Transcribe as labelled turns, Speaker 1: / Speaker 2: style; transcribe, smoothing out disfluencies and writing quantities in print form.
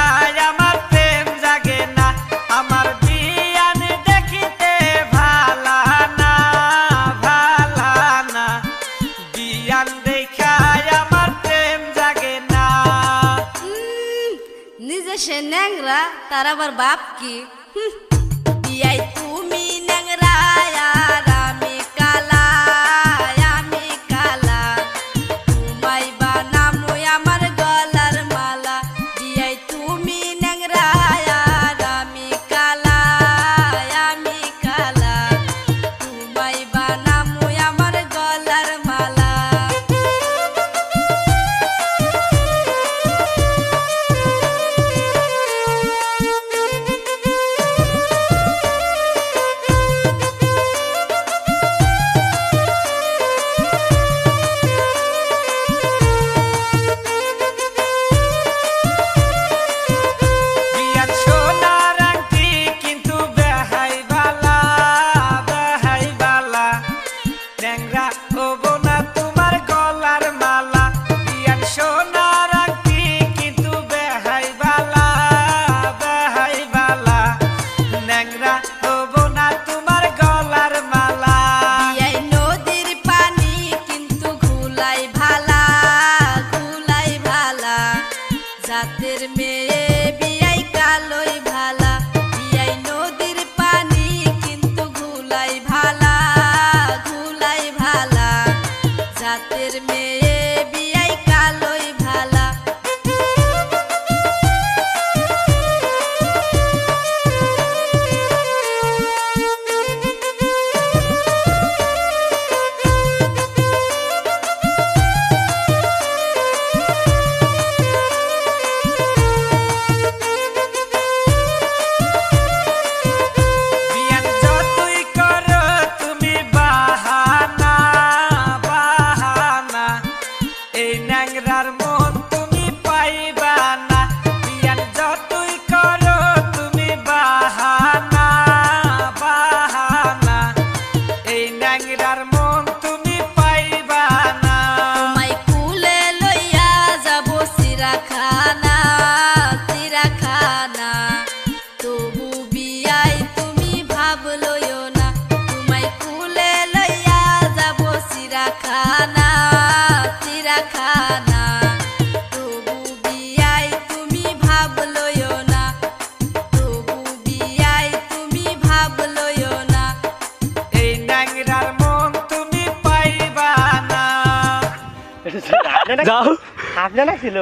Speaker 1: দেখায় আমার প্রেম জাগে না, আমার বিয়ান দেখিতে ভালা না, ভালা না, বিয়ান দেখায় আমার প্রেম জাগে না।
Speaker 2: নিজে সে ন্যাংরা তার আবার বাপ কি? বিয়াই তুমি ন্যাংরা আর আমি কালা, আমি কালা, তোমায় বানামু আমার গলার মালা। বিয়াই তুমি ন্যাংরা আর আমি কালা, আমি কালা, তোমায় বানামু আমার গলার মালা।
Speaker 1: বিয়ান সোনার আংটি কিন্তু বেহাই বালা, বেহাই বালা, ন্যাংরা হবো না তোমার গলার মালা। বিয়ান সোনার আংটি কিন্তু বেহাই বালা, বেহাই বালা, ন্যাংরা হবো না তোমার গলার মালা।
Speaker 2: বিয়াই নদীর পানি কিন্তু ঘুলাই ভালা, ঘুলাই ভালা, জাতের মেয়ে বিয়াই কালোই ভালা। বিয়াই নদীর পানি কিন্তু ঘুলাই ভালা, ঘুলাই ভালা, জাতের মেয়ে বিয়াই কালোই ভালা।
Speaker 1: বিয়ান যতই করো তুমি বাহানা, বাহানা, এই ন্যাংরার মন তুমি পাইবা না। বিয়ান যতই করো তুমি বাহানা, বাহানা, এই ন্যাংরার মন তুমি পাইবা না।
Speaker 2: তোমায় কুলে লইয়া যাব চিড়াখানা, চিড়াখানা, তবু বিয়াই তুমি ভাব লইও না। তোমায় কুলে লইয়া যাব চিড়াখানা, চিড়াখানা, তবু বিয়াই তুমি ভাব লইও না, তবু বিয়াই তুমি ভাব লইও না।
Speaker 1: এই ন্যাংরার মন তুমি পাইবা না।
Speaker 3: যাও, আপনারা ছিল।